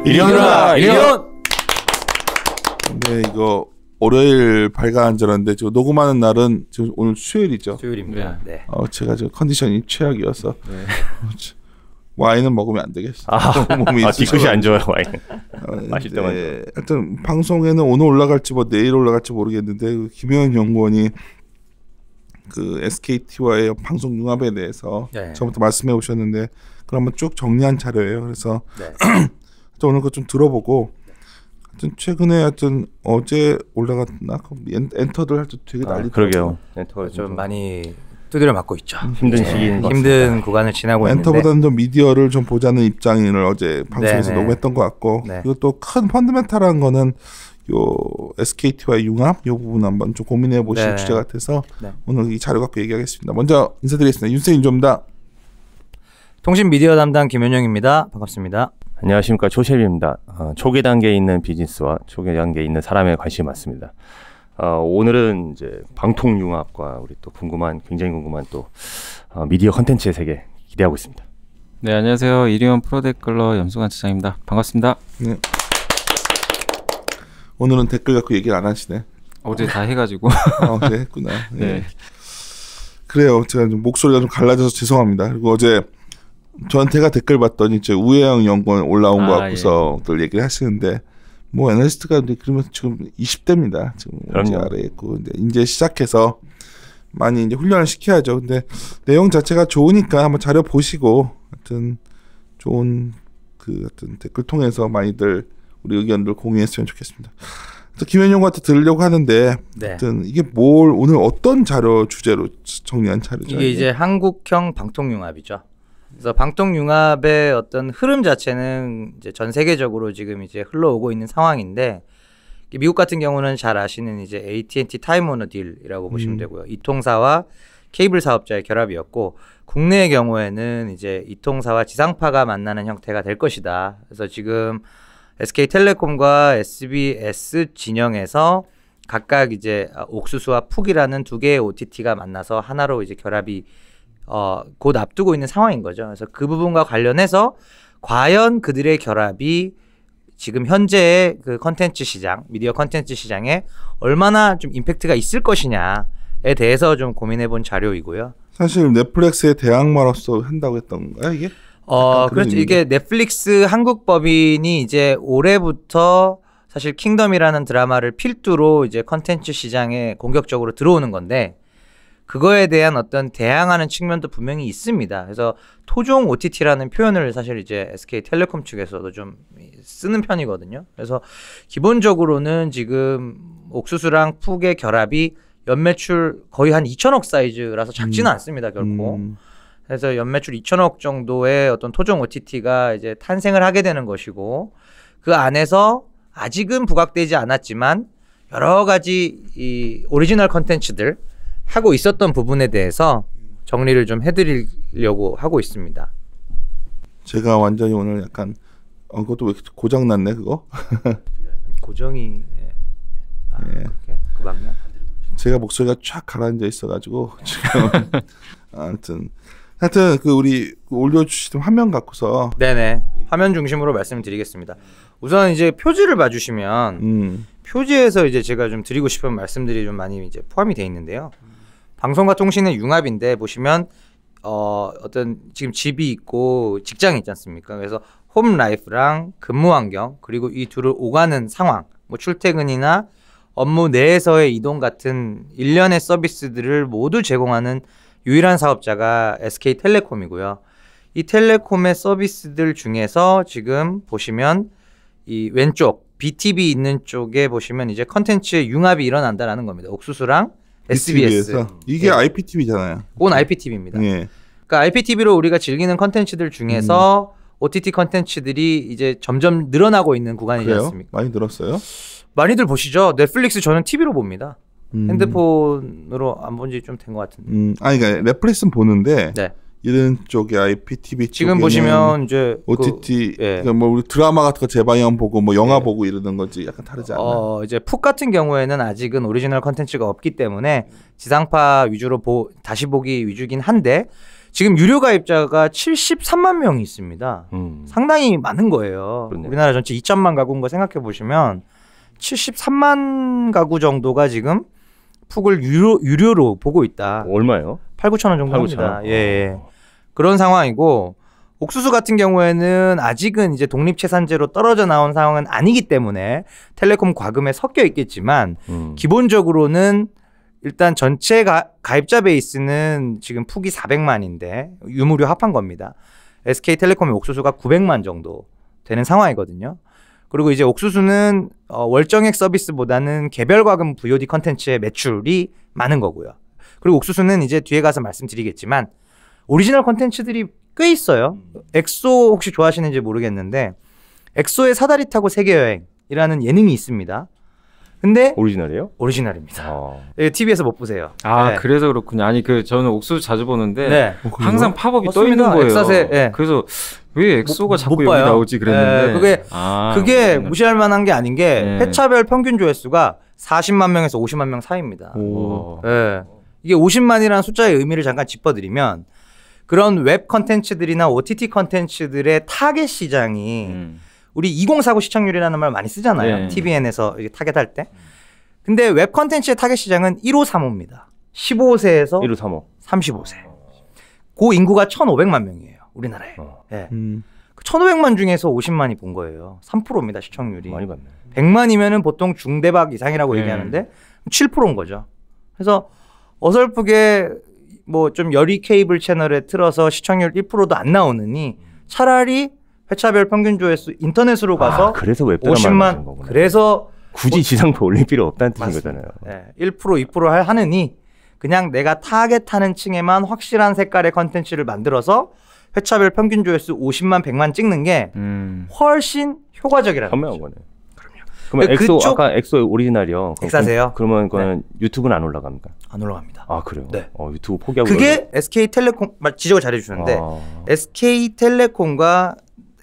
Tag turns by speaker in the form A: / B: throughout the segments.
A: 이리온이다 이리온.
B: 네, 이거 월요일 발간한 줄알았는데 지금 녹음하는 날은 지금 오늘 수요일이죠.
A: 수요일입니다. 네.
B: 제가 지금 컨디션이 최악이어서
A: 네.
B: 와인은 먹으면 안 되겠어.
A: 몸이 뒤끝이 안 좋아요 와인. 마실 때만.
B: 네, 하여튼 방송에는 오늘 올라갈지 뭐 내일 올라갈지 모르겠는데 그 김혜원 연구원이 그 SKT와의 방송 융합에 대해서 처음부터 말씀해 오셨는데 그럼 한번 쭉 정리한 자료예요. 그래서 오늘 그거 좀 들어보고 하여튼 최근에 하여튼 어제 올라갔나 엔터들 할 때 되게 난리.
A: 그러게요. 엔터가
C: 좀 많이 두드려 맞고 있죠.
A: 힘든 시기인
C: 힘든 구간을 지나고 있는데
B: 엔터보다는 좀 미디어를 좀 보자는 입장을 어제 방송에서 녹음했던 것 같고 그리고 또 큰 펀드멘탈한 거는 요 SKT와의 융합 요 부분 한번 좀 고민해 보실 주제 같아서 오늘 이 자료 갖고 얘기하겠습니다. 먼저 인사드리겠습니다. 윤세인 조입니다.
C: 통신 미디어 담당 김현영입니다. 반갑습니다.
A: 안녕하십니까 조셰리입니다. 초기 단계에 있는 비즈니스와 초기 단계에 있는 사람에 관심이 많습니다. 오늘은 이제 방통 융합과 우리 또 굉장히 궁금한 또 미디어 컨텐츠의 세계 기대하고 있습니다.
D: 네, 안녕하세요. 이리온 프로데클러 염수관 차장입니다. 반갑습니다.
B: 네. 오늘은 댓글 갖고 얘기를 안 하시네.
D: 어제 다 해가지고.
B: 네, 했구나.
D: 네.
B: 그래요. 제가 좀 목소리가 좀 갈라져서 죄송합니다. 그리고 어제 저한테가 댓글 봤더니 이제 우혜영 연구원 올라온 거 갖고서들 얘기를 하시는데 뭐 애널리스트가 그러면 지금 20대입니다. 지금 문제 아래에 있고 이제 시작해서 많이 이제 훈련을 시켜야죠. 근데 내용 자체가 좋으니까 한번 자료 보시고 하여튼 좋은 그 하여튼 댓글 통해서 많이들 우리 의견들 공유했으면 좋겠습니다. 김현용한테 들으려고 하는데 하여튼 이게 오늘 어떤 자료 주제로 정리한 자료죠?
C: 이게 이제 한국형 방통융합이죠. 그래서 방통융합의 어떤 흐름 자체는 이제 전 세계적으로 지금 이제 흘러오고 있는 상황인데 미국 같은 경우는 잘 아시는 이제 AT&T 타임 워너 딜이라고 보시면 되고요. 이통사와 케이블 사업자의 결합이었고 국내의 경우에는 이제 이통사와 지상파가 만나는 형태가 될 것이다. 그래서 지금 SK텔레콤과 SBS 진영에서 각각 이제 옥수수와 푹이라는 두 개의 OTT가 만나서 하나로 이제 결합이 곧 앞두고 있는 상황인 거죠. 그래서 그 부분과 관련해서 과연 그들의 결합이 지금 현재의 그 컨텐츠 시장, 미디어 컨텐츠 시장에 얼마나 좀 임팩트가 있을 것이냐에 대해서 좀 고민해 본 자료이고요.
B: 사실 넷플릭스의 대항마로서 한다고 했던 건가요, 이게?
C: 그렇죠. 이게 넷플릭스 한국 법인이 이제 올해부터 사실 킹덤이라는 드라마를 필두로 이제 컨텐츠 시장에 공격적으로 들어오는 건데 그거에 대한 어떤 대항하는 측면도 분명히 있습니다. 그래서 토종 OTT라는 표현을 사실 이제 SK텔레콤 측에서도 좀 쓰는 편이거든요. 그래서 기본적으로는 지금 옥수수랑 푹의 결합이 연매출 거의 한 2천억 사이즈라서 작지는 않습니다, 결코. 그래서 연매출 2천억 정도의 어떤 토종 OTT가 이제 탄생을 하게 되는 것이고 그 안에서 아직은 부각되지 않았지만 여러 가지 이 오리지널 컨텐츠들 하고 있었던 부분에 대해서 정리를 좀 해드리려고 하고 있습니다.
B: 제가 완전히 오늘 약간 그것도 왜 고장 났네 그거?
C: 고정이 그렇게 그 방향.
B: 제가 목소리가 쫙 가라앉아 있어가지고 지금 하여튼 그 우리 올려주시던 화면 갖고서
C: 네네 화면 중심으로 말씀드리겠습니다. 우선 이제 표지를 봐주시면 표지에서 이제 제가 좀 드리고 싶은 말씀들이 좀 많이 이제 포함이 되어 있는데요. 방송과 통신의 융합인데 보시면 어떤 지금 집이 있고 직장이 있지 않습니까? 그래서 홈 라이프랑 근무 환경 그리고 이 둘을 오가는 상황, 뭐 출퇴근이나 업무 내에서의 이동 같은 일련의 서비스들을 모두 제공하는 유일한 사업자가 SK텔레콤이고요. 이 텔레콤의 서비스들 중에서 지금 보시면 이 왼쪽 BTV 있는 쪽에 보시면 이제 컨텐츠의 융합이 일어난다라는 겁니다. 옥수수랑 SBS.
B: 이게 IPTV잖아요.
C: 그건 IPTV입니다. 그러니까 IPTV로 우리가 즐기는 컨텐츠들 중에서 OTT 컨텐츠들이 이제 점점 늘어나고 있는 구간이지
B: 그래요?
C: 않습니까?
B: 많이 늘었어요?
C: 많이들 보시죠. 넷플릭스 저는 TV로 봅니다. 핸드폰으로 안 본 지 좀 된 것 같은데.
B: 아니 그러니까 넷플릭스는 보는데 이런 쪽에 IPTV
C: 지금 보시면 이제
B: OTT 그러니까 뭐 우리 드라마 같은 거 재방영 보고 뭐 영화 보고 이러는 거지 약간 다르지 않나?
C: 이제 푹 같은 경우에는 아직은 오리지널 컨텐츠가 없기 때문에 지상파 위주로 다시 보기 위주긴 한데 지금 유료 가입자가 73만 명이 있습니다. 상당히 많은 거예요.
A: 그렇네요.
C: 우리나라 전체 2천만 가구인 거 생각해 보시면 73만 가구 정도가 지금 푹을 유료로 보고 있다.
A: 얼마요?
C: 8, 9천 원 정도
A: 8,
C: 합니다.
A: 9천 원?
C: 예. 그런 상황이고 옥수수 같은 경우에는 아직은 이제 독립채산제로 떨어져 나온 상황은 아니기 때문에 텔레콤 과금에 섞여 있겠지만 기본적으로는 일단 전체 가입자 베이스는 지금 푹이 400만인데 유무료 합한 겁니다. SK텔레콤의 옥수수가 900만 정도 되는 상황이거든요. 그리고 이제 옥수수는 월정액 서비스보다는 개별 과금 VOD 컨텐츠의 매출이 많은 거고요. 그리고 옥수수는 이제 뒤에 가서 말씀드리겠지만 오리지널 컨텐츠들이 꽤 있어요. 엑소 혹시 좋아하시는지 모르겠는데 엑소의 사다리 타고 세계여행이라는 예능이 있습니다. 근데
A: 오리지널이에요?
C: 오리지널입니다. TV에서 못 보세요.
D: 아
C: 네.
D: 그래서 그렇군요. 아니 저는 옥수수 자주 보는데
C: 네.
D: 항상 팝업이 떠
C: 맞습니다.
D: 있는 거예요.
C: 엑사세, 네.
D: 그래서 왜 엑소가 자꾸
C: 못
D: 여기
C: 봐요.
D: 나오지 그랬는데
C: 네, 그게
D: 오리지널.
C: 무시할 만한 게 아닌 게
D: 네.
C: 회차별 평균 조회수가 40만 명에서 50만 명 사이입니다.
D: 오.
C: 예. 이게 50만이라는 숫자의 의미를 잠깐 짚어드리면 그런 웹 컨텐츠들이나 OTT 컨텐츠들의 타겟 시장이 우리 2049 시청률이라는 말 많이 쓰잖아요.
D: 네.
C: TVN에서 타겟할 때. 근데 웹 컨텐츠의 타겟 시장은 1535입니다. 15세에서
A: 1535.
C: 35세. 그 인구가 1,500만 명이에요. 우리나라에. 예. 그 1,500만 중에서 50만이 본 거예요. 3%입니다. 시청률이.
A: 많이 봤네.
C: 100만이면은 보통 중대박 이상이라고 얘기하는데 7%인 거죠. 그래서 어설프게 뭐 좀 열이 케이블 채널에 틀어서 시청률 1%도 안 나오느니 차라리 회차별 평균 조회수 인터넷으로 가서
A: 그래서 웹드라마를 만든
C: 50만
A: 거구나.
C: 그래서
A: 굳이 지상파 올릴 필요 없다는 뜻인 거잖아요.
C: 1% 2% 하느니 그냥 내가 타겟하는 층에만 확실한 색깔의 컨텐츠를 만들어서 회차별 평균 조회수 50만 100만 찍는 게 훨씬 효과적이라는
A: 현명한
C: 거죠.
A: 거네. 그러면 엑소
C: 그쪽-
A: 아까 엑소 오리지널이요.
C: 엑사세요?
A: 그러면 그거는 유튜브는 안 올라갑니까?
C: 안 올라갑니다.
A: 아 그래요?
C: 네.
A: 유튜브 포기하고
C: 그게 SK텔레콤 지적을 잘해 주셨는데 SK텔레콤과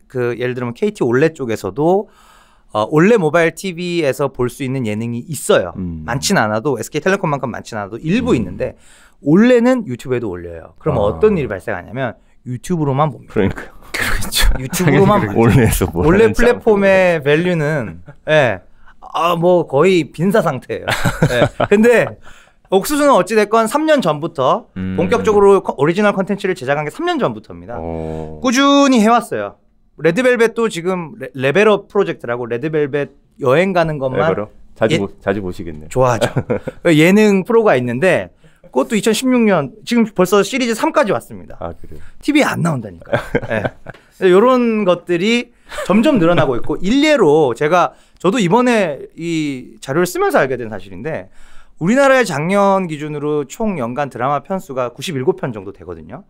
C: 그 예를 들면 KT 올레 쪽에서도 올레 모바일 TV에서 볼 수 있는 예능이 있어요. 많진 않아도 SK텔레콤만큼 많진 않아도 일부 있는데 올레는 유튜브에도 올려요. 그럼 어떤 일이 발생하냐면 유튜브로만 봅니다.
A: 그러니까요.
C: 그렇죠. 유튜브로만 봅니다.
A: 올레에서 뭐
C: 올레
A: 하는지
C: 플랫폼의 밸류는 뭐 거의 빈사 상태예요. 근데 옥수수는 어찌됐건 3년 전부터 본격적으로 오리지널 컨텐츠를 제작한 게 3년 전부터입니다. 꾸준히 해왔어요. 레드벨벳도 지금 레벨업 프로젝트라고 레드벨벳 여행 가는 것만
A: 레벨업? 자주 보시겠네요.
C: 좋아하죠. 예능 프로가 있는데 그것도 2016년 지금 벌써 시리즈 3까지 왔습니다.
A: 아 그래요?
C: TV에 안 나온다니까요. 이런 것들이 점점 늘어나고 있고 일례로 저도 이번에 이 자료를 쓰면서 알게 된 사실인데 우리나라의 작년 기준으로 총 연간 드라마 편수가 97편 정도 되거든요.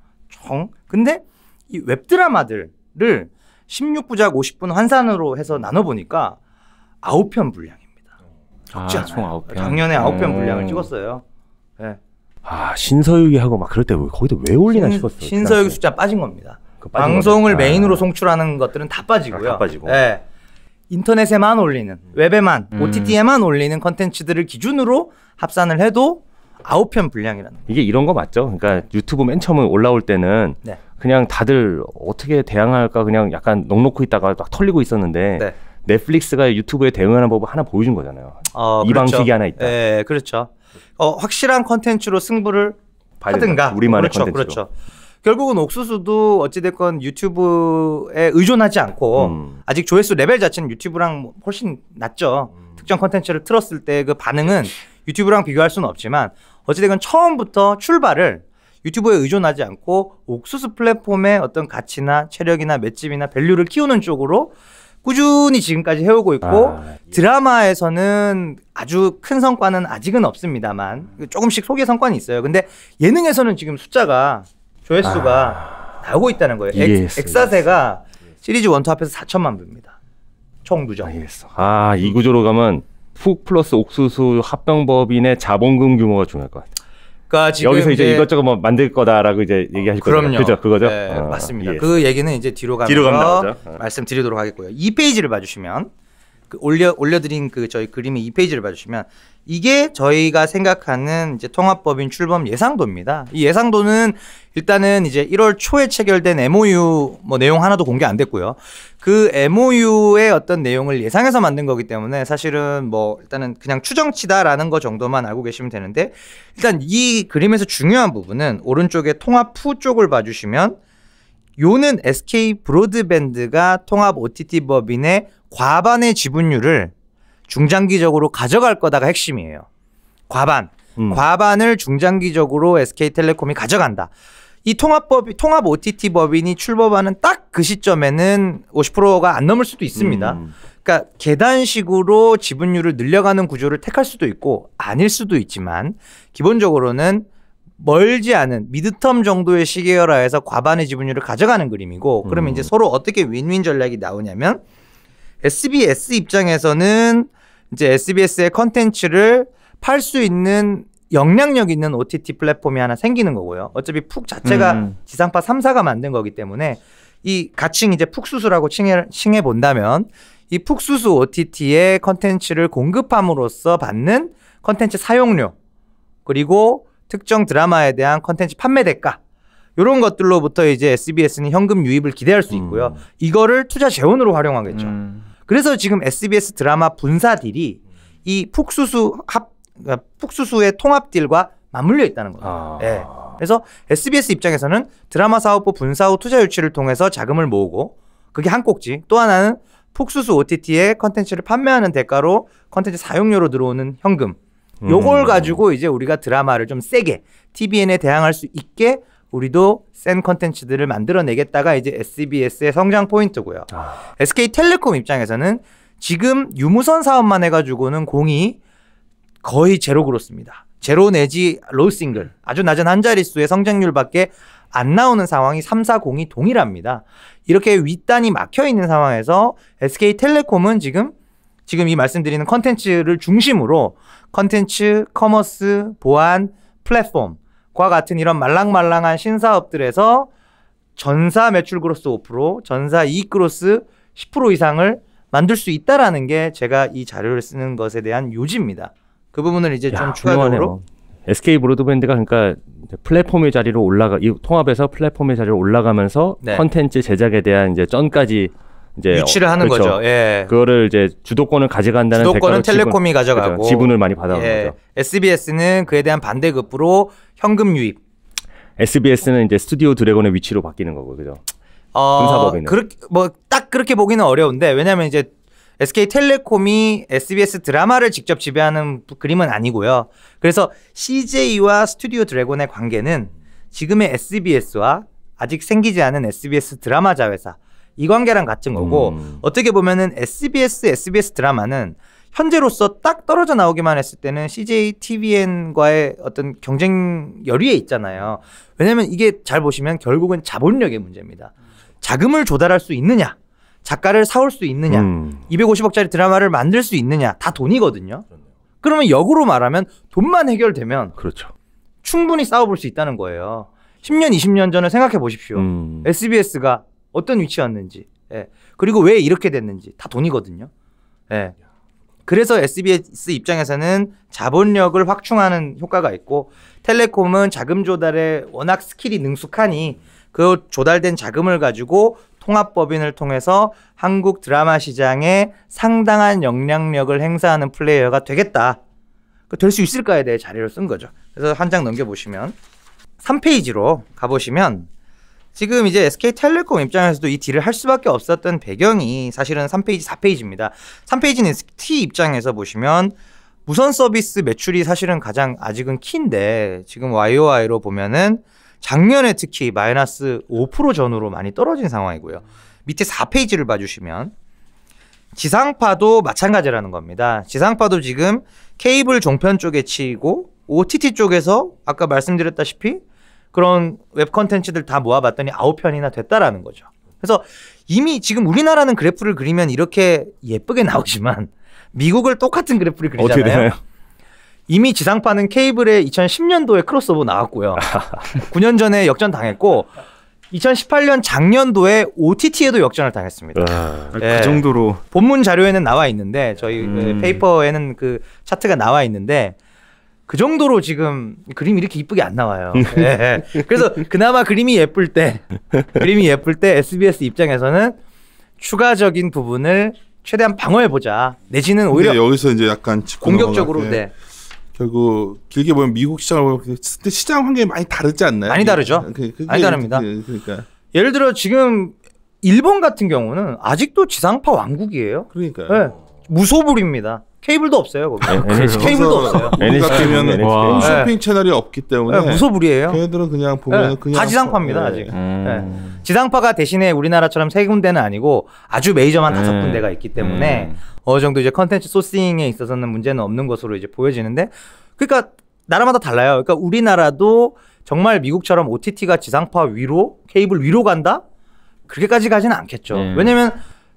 C: 근데 이 웹드라마들을 16부작 50분 환산으로 해서 나눠보니까 9편 분량입니다. 적지 않아요.
D: 총 9편.
C: 작년에 9편 분량을 찍었어요.
A: 신서유기 하고 막 그럴 때 거기다 왜 올리나 싶었어요.
C: 신서유기 숫자 빠진 겁니다.
A: 그 빠진
C: 방송을
A: 거네.
C: 메인으로 송출하는 것들은 다 빠지고요.
A: 다 빠지고.
C: 인터넷에만 올리는, 웹에만, OTT에만 올리는 컨텐츠들을 기준으로 합산을 해도 9편 분량이라는 거예요.
A: 이게 이런 거 맞죠? 그러니까 유튜브 맨 처음 올라올 때는 그냥 다들 어떻게 대응할까 그냥 약간 넋놓고 있다가 막 털리고 있었는데 넷플릭스가 유튜브에 대응하는 법을 하나 보여준 거잖아요. 이
C: 그렇죠.
A: 방식이 하나 있다.
C: 네, 그렇죠. 확실한 컨텐츠로 승부를 하든가.
A: 우리만의
C: 그렇죠,
A: 컨텐츠로.
C: 그렇죠. 결국은 옥수수도 어찌됐건 유튜브에 의존하지 않고 아직 조회수 레벨 자체는 유튜브랑 훨씬 낮죠. 특정 컨텐츠를 틀었을 때 그 반응은 유튜브랑 비교할 수는 없지만 어찌됐건 처음부터 출발을 유튜브에 의존하지 않고 옥수수 플랫폼의 어떤 가치나 체력이나 맷집이나 밸류를 키우는 쪽으로 꾸준히 지금까지 해오고 있고 드라마에서는 아주 큰 성과는 아직은 없습니다만 조금씩 소개 성과는 있어요. 근데 예능에서는 지금 숫자가 조회수가 나오고 있다는 거예요. 엑사세가 시리즈 1, 2 합해서 4천만 뷰입니다. 총 누적.
A: 알겠어. 이 구조로 가면 훅 플러스 옥수수 합병법인의 자본금 규모가 중요할 것 같아요.
C: 그러니까 지금
A: 여기서 이제 이것저것 뭐 만들 거다라고 이제 얘기하실 거죠.
C: 그럼요.
A: 그죠? 그거죠?
C: 네, 맞습니다.
A: 예.
C: 그 얘기는 이제 뒤로 가면서
A: 나오죠.
C: 말씀드리도록 하겠고요. 이 페이지를 봐주시면 올려드린 그 저희 그림의 이 페이지를 봐주시면 이게 저희가 생각하는 이제 통합법인 출범 예상도입니다. 이 예상도는 일단은 이제 1월 초에 체결된 MOU 뭐 내용 하나도 공개 안 됐고요. 그 MOU의 어떤 내용을 예상해서 만든 거기 때문에 사실은 뭐 일단은 그냥 추정치다라는 거 정도만 알고 계시면 되는데, 일단 이 그림에서 중요한 부분은 오른쪽에 통합 후 쪽을 봐주시면 요는 SK 브로드밴드가 통합 OTT 법인의 과반의 지분율을 중장기적으로 가져갈 거다가 핵심이에요. 과반을 중장기적으로 SK텔레콤이 가져간다. 이 통합 OTT 법인이 출범하는 딱 그 시점에는 50%가 안 넘을 수도 있습니다. 그러니까 계단식으로 지분율을 늘려가는 구조를 택할 수도 있고 아닐 수도 있지만 기본적으로는 멀지 않은 미드텀 정도의 시계열화에서 과반의 지분율을 가져가는 그림이고, 그러면 이제 서로 어떻게 윈윈 전략이 나오냐면 SBS 입장에서는 이제 SBS의 컨텐츠를 팔 수 있는 영향력 있는 OTT 플랫폼이 하나 생기는 거고요. 어차피 푹 자체가 지상파 3사가 만든 거기 때문에 이 가칭 이제 푹수수라고 칭해 본다면 이 푹수수 OTT의 컨텐츠를 공급함으로써 받는 컨텐츠 사용료, 그리고 특정 드라마에 대한 컨텐츠 판매 대가, 이런 것들로부터 이제 SBS는 현금 유입을 기대할 수 있고요. 이거를 투자 재원으로 활용하겠죠. 그래서 지금 SBS 드라마 분사 딜이 이 푹수수의 통합 딜과 맞물려 있다는 거예요. 네. 그래서 SBS 입장에서는 드라마 사업부 분사 후 투자 유치를 통해서 자금을 모으고, 그게 한 꼭지, 또 하나는 푹수수 OTT의 컨텐츠를 판매하는 대가로 컨텐츠 사용료로 들어오는 현금, 요걸 가지고 이제 우리가 드라마를 좀 세게 TVN에 대항할 수 있게 우리도 센 컨텐츠들을 만들어내겠다가 이제 SBS의 성장 포인트고요. SK텔레콤 입장에서는 지금 유무선 사업만 해가지고는 공이 거의 제로 그렇습니다. 제로 내지 로우 싱글, 아주 낮은 한 자릿수의 성장률밖에 안 나오는 상황이 3, 4, 0이 동일합니다. 이렇게 윗단이 막혀있는 상황에서 SK텔레콤은 지금 이 말씀드리는 컨텐츠를 중심으로 컨텐츠, 커머스, 보안, 플랫폼과 같은 이런 말랑말랑한 신사업들에서 전사 매출 그로스 5%, 전사 이익 그로스 10% 이상을 만들 수 있다라는 게 제가 이 자료를 쓰는 것에 대한 요지입니다. 그 부분을 이제 좀 추가적으로
A: SK 브로드밴드가 그러니까 플랫폼의 자리로 이 통합에서 플랫폼의 자리로 올라가면서 컨텐츠 제작에 대한 이제 전까지 이제
C: 유치를 하는
A: 그렇죠.
C: 거죠. 예.
A: 그거를 이제 주도권을 가져간다는
C: 주도권은 텔레콤이 가져가고,
A: 그렇죠. 지분을 많이 받아오는 거죠.
C: SBS는 그에 대한 반대급부로 현금 유입.
A: SBS는 이제 스튜디오 드래곤의 위치로 바뀌는 거고, 그죠? 분사법인은.
C: 그렇게 뭐 딱 그렇게 보기는 어려운데, 왜냐하면 이제 SK텔레콤이 SBS 드라마를 직접 지배하는 그림은 아니고요. 그래서 CJ와 스튜디오 드래곤의 관계는 지금의 SBS와 아직 생기지 않은 SBS 드라마 자회사, 이 관계랑 같은 거고, 어떻게 보면은 SBS 드라마는 현재로서 딱 떨어져 나오기만 했을 때는 CJ TVN과의 어떤 경쟁 열의에 있잖아요. 왜냐면 이게 잘 보시면 결국은 자본력의 문제입니다. 자금을 조달할 수 있느냐, 작가를 사올 수 있느냐, 250억짜리 드라마를 만들 수 있느냐, 다 돈이거든요. 그러면 역으로 말하면 돈만 해결되면
A: 그렇죠.
C: 충분히 싸워볼 수 있다는 거예요. 10년, 20년 전을 생각해 보십시오. SBS가 어떤 위치였는지, 그리고 왜 이렇게 됐는지 다 돈이거든요. 그래서 SBS 입장에서는 자본력을 확충하는 효과가 있고, 텔레콤은 자금 조달에 워낙 스킬이 능숙하니 그 조달된 자금을 가지고 통합법인을 통해서 한국 드라마 시장에 상당한 영향력을 행사하는 플레이어가 되겠다. 될 수 있을까에 대해 자료를 쓴 거죠. 그래서 한 장 넘겨보시면 3페이지로 가보시면 지금 이제 SK텔레콤 입장에서도 이 딜을 할 수밖에 없었던 배경이 사실은 3페이지, 4페이지입니다. 3페이지는 ST 입장에서 보시면 무선 서비스 매출이 사실은 가장 아직은 키인데, 지금 YOY로 보면은 작년에 특히 마이너스 5% 전후로 많이 떨어진 상황이고요. 밑에 4페이지를 봐주시면 지상파도 마찬가지라는 겁니다. 지상파도 지금 케이블 종편 쪽에 치이고 OTT 쪽에서 아까 말씀드렸다시피 그런 웹 컨텐츠들 다 모아봤더니 9편이나 됐다라는 거죠. 그래서 이미 지금 우리나라는 그래프를 그리면 이렇게 예쁘게 나오지만 미국을 똑같은 그래프를 그리잖아요.
A: 어떻게 되나요?
C: 이미 지상파는 케이블에 2010년도에 크로스오버 나왔고요. 9년 전에 역전 당했고, 2018년 작년도에 OTT에도 역전을 당했습니다.
D: 그 정도로
C: 본문 자료에는 나와 있는데 저희 페이퍼에는 그 차트가 나와 있는데 그 정도로 지금 그림이 이렇게 이쁘게 안 나와요. 예. 그래서 그나마 그림이 예쁠 때 SBS 입장에서는 추가적인 부분을 최대한 방어해보자. 내지는 오히려
B: 여기서 이제 약간
C: 공격적으로 네.
B: 결국 길게 보면 미국 시장을 보면 시장 환경이 많이 다르지 않나요?
C: 많이 다르죠. 많이 다릅니다.
B: 그러니까
C: 예를 들어 지금 일본 같은 경우는 아직도 지상파 왕국이에요.
B: 그러니까요.
C: 네. 무소불입니다. 케이블도 없어요. 거기. 케이블도 없어요.
B: 우리 같으면 홈쇼핑
C: 네.
B: 채널이 없기 때문에
C: 네, 무소불이에요.
B: 걔네들은 그냥 보면
C: 네.
B: 그냥
C: 다 지상파입니다. 아직.
D: 네.
C: 지상파가 대신에 우리나라처럼 세 군데는 아니고 아주 메이저만 5군데가 있기 때문에 어느 정도 이제 컨텐츠 소싱에 있어서는 문제는 없는 것으로 이제 보여지는데, 그러니까 나라마다 달라요. 그러니까 우리나라도 정말 미국처럼 OTT가 지상파 위로, 케이블 위로 간다? 그렇게까지 가지는 않겠죠. 왜냐면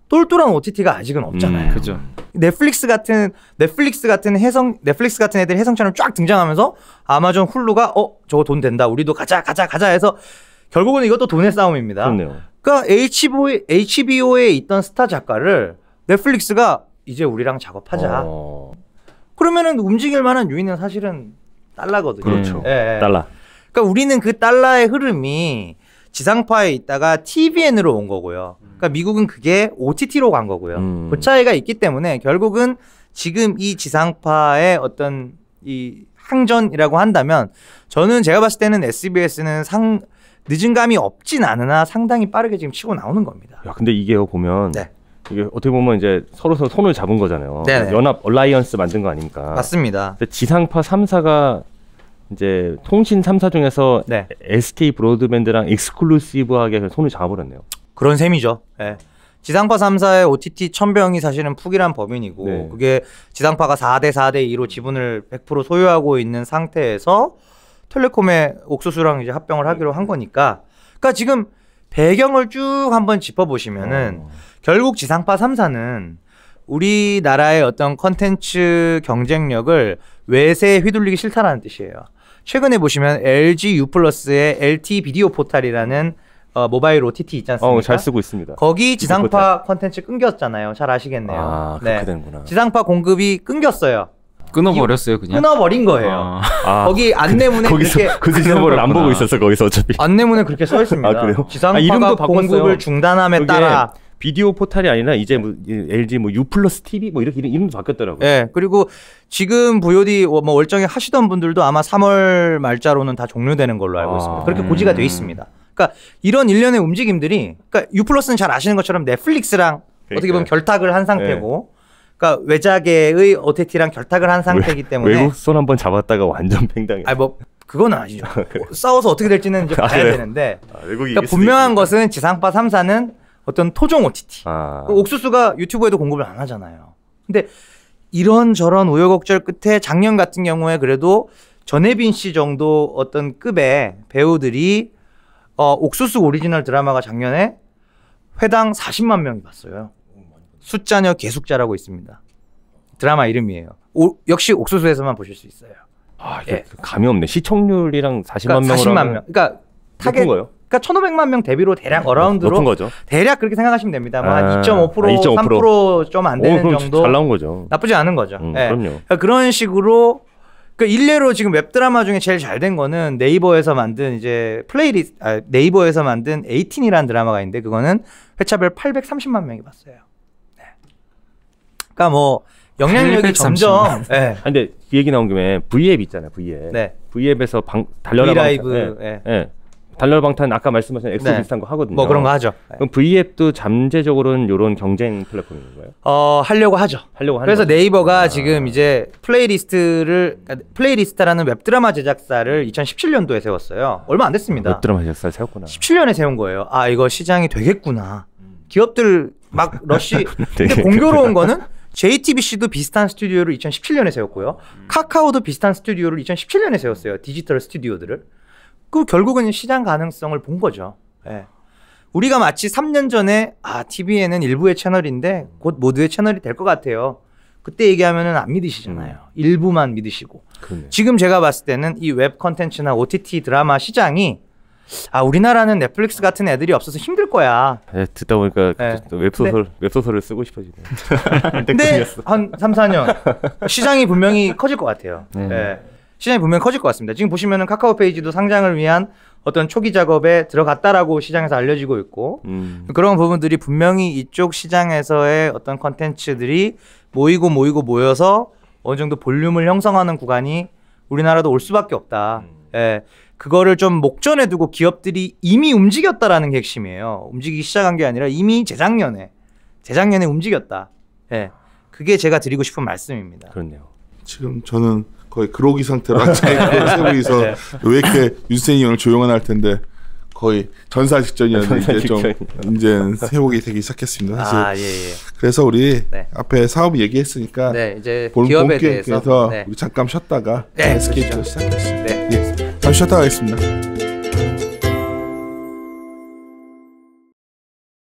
C: 똘똘한 OTT가 아직은 없잖아요.
D: 그죠.
C: 넷플릭스 같은 애들이 혜성처럼 쫙 등장하면서 아마존 훌루가 저거 돈 된다. 우리도 가자 해서 결국은 이것도 돈의 싸움입니다.
A: 그렇네요.
C: 그러니까 HBO에 있던 스타 작가를 넷플릭스가 이제 우리랑 작업하자. 그러면은 움직일 만한 요인은 사실은 달러거든요.
A: 그렇죠.
C: 예.
A: 달러.
C: 그러니까 우리는 그 달러의 흐름이 지상파에 있다가 TVN으로 온 거고요. 그러니까 미국은 그게 OTT로 간 거고요. 그 차이가 있기 때문에 결국은 지금 이 지상파의 어떤 이 항전이라고 한다면 저는 제가 봤을 때는 SBS는 늦은 감이 없진 않으나 상당히 빠르게 지금 치고 나오는 겁니다.
A: 야, 근데 이게 보면
C: 네.
A: 이게 어떻게 보면 이제 서로 손을 잡은 거잖아요.
C: 네네.
A: 연합 얼라이언스 만든 거 아닙니까?
C: 맞습니다.
A: 근데 지상파 3사가 이제 통신 3사 중에서
C: 네.
A: SK 브로드밴드랑 익스클루시브하게 손을 잡아버렸네요.
C: 그런 셈이죠. 네. 지상파 3사의 OTT 천병이 사실은 푹이란 법인이고
A: 네.
C: 그게 지상파가 4대2로 지분을 100% 소유하고 있는 상태에서 텔레콤의 옥수수랑 이제 합병을 하기로 한 거니까, 그러니까 지금 배경을 쭉 한번 짚어보시면은 결국 지상파 3사는 우리나라의 어떤 컨텐츠 경쟁력을 외세에 휘둘리기 싫다라는 뜻이에요. 최근에 보시면 LG U+의 LT 비디오 포탈이라는 모바일 OTT 있지 않습니까?
A: 잘 쓰고 있습니다.
C: 거기 지상파 컨텐츠 끊겼잖아요. 잘 아시겠네요.
A: 아, 그렇게 되는구나.
C: 지상파 공급이 끊겼어요.
D: 끊어버렸어요, 그냥.
C: 끊어버린 거예요. 거기 안내문에 그렇게
A: 그 지상파를 안 보고 있었어 거기서 어차피.
C: 안내문에 그렇게 써 있습니다.
A: 아, 그래요?
C: 지상파가
A: 이름도
C: 공급을
A: 바꿨어요.
C: 중단함에 따라.
A: 비디오 포탈이 아니라 이제 뭐 LG 뭐 U+ TV 뭐 이렇게 이름도 바뀌었더라고요.
C: 네, 그리고 지금 VOD 뭐 월정액 하시던 분들도 아마 3월 말자로는 다 종료되는 걸로 알고 있습니다. 그렇게 고지가 돼 있습니다. 그러니까 이런 일련의 움직임들이, 그러니까 U+는 잘 아시는 것처럼 넷플릭스랑 어떻게 보면 결탁을 한 상태고, 그러니까 외자계의 OTT랑 결탁을 한 상태이기 때문에
A: 외국 손 한번 잡았다가 완전 팽당해.
C: 아니 뭐 그건 아니죠. 싸워서 어떻게 될지는 이제 봐야 되는데.
A: 그러니까
C: 분명한 것은 지상파 3사는 어떤 토종 OTT.
A: 그
C: 옥수수가 유튜브에도 공급을 안 하잖아요. 근데 이런저런 우여곡절 끝에 작년 같은 경우에 그래도 전혜빈 씨 정도 어떤 급의 배우들이 옥수수 오리지널 드라마가 작년에 회당 40만 명이 봤어요. 숫자녀 개숙자라고 있습니다. 드라마 이름이에요. 역시 옥수수에서만 보실 수 있어요.
A: 이게 감이 없네. 시청률이랑 40만
C: 그러니까 40만 명. 그러니까
A: 타겟 거예요?
C: 그러니까 1,500만 명 대비로 대략 어라운드로
A: 높은 거죠.
C: 대략 그렇게 생각하시면 됩니다. 뭐 한 2.5%, 3% 좀 안 되는 정도.
A: 잘 나온 거죠.
C: 나쁘지 않은 거죠.
A: 그럼요.
C: 그러니까 그런 식으로, 그러니까 일례로 지금 웹드라마 중에 제일 잘 된 거는 네이버에서 만든 이제 네이버에서 만든 18이라는 드라마가 있는데 그거는 회차별 830만 명이 봤어요. 네. 그러니까 뭐 영향력이 점점. 네.
A: 근데 그 얘기 나온 김에 V앱 있잖아요. V앱.
C: 네.
A: V앱에서 달려라
C: V라이브.
A: 달려라 방탄 아까 말씀하신 엑소
C: 네.
A: 비슷한 거 하거든요.
C: 뭐 그런 거 하죠.
A: 그럼 V앱도 잠재적으로는 이런 경쟁 플랫폼인 건가요?
C: 하려고 하죠. 그래서 네이버가 지금 이제 플레이리스트라는 웹드라마 제작사를 2017년도에 세웠어요. 얼마 안 됐습니다.
A: 웹드라마 제작사를 세웠구나.
C: 17년에 세운 거예요. 이거 시장이 되겠구나. 기업들 막 러쉬. 근데 공교로운 거는 JTBC도 비슷한 스튜디오를 2017년에 세웠고요. 카카오도 비슷한 스튜디오를 2017년에 세웠어요. 디지털 스튜디오들을. 그 결국은 시장 가능성을 본 거죠. 예. 우리가 마치 3년 전에 TVN은 일부의 채널인데 곧 모두의 채널이 될 것 같아요. 그때 얘기하면은 안 믿으시잖아요. 일부만 믿으시고.
A: 그러네.
C: 지금 제가 봤을 때는 이 웹 컨텐츠나 OTT 드라마 시장이 우리나라는 넷플릭스 같은 애들이 없어서 힘들 거야.
A: 네, 듣다 보니까
C: 네.
A: 웹소설을 쓰고 싶어지네요.
C: 근데 한 3, 4년 시장이 분명히 커질 것 같아요. 네. 시장이 분명히 커질 것 같습니다. 지금 보시면은 카카오 페이지도 상장을 위한 어떤 초기 작업에 들어갔다라고 시장에서 알려지고 있고 그런 부분들이 분명히 이쪽 시장에서의 어떤 컨텐츠들이 모여서 어느 정도 볼륨을 형성하는 구간이 우리나라도 올 수밖에 없다. 예. 그거를 좀 목전에 두고 기업들이 이미 움직였다라는 게 핵심이에요. 움직이기 시작한 게 아니라 이미 재작년에 움직였다. 예. 그게 제가 드리고 싶은 말씀입니다.
A: 그렇네요.
B: 지금 저는 거의 그로기 상태로 앉아있고 세 분이서 왜 이렇게 윤세이 오늘 조용한 할 텐데 거의 전사 직전이었는데 이제 좀 이제 회복이 되기 시작했습니다. 사실.
C: 예.
B: 그래서 우리 앞에 사업 얘기했으니까
C: 이제 기업에 대해서
B: 우리 잠깐 쉬었다가
C: 네,
B: 스케이트를 시작했습니다.
C: 네.
B: 잠시 쉬었다 가겠습니다.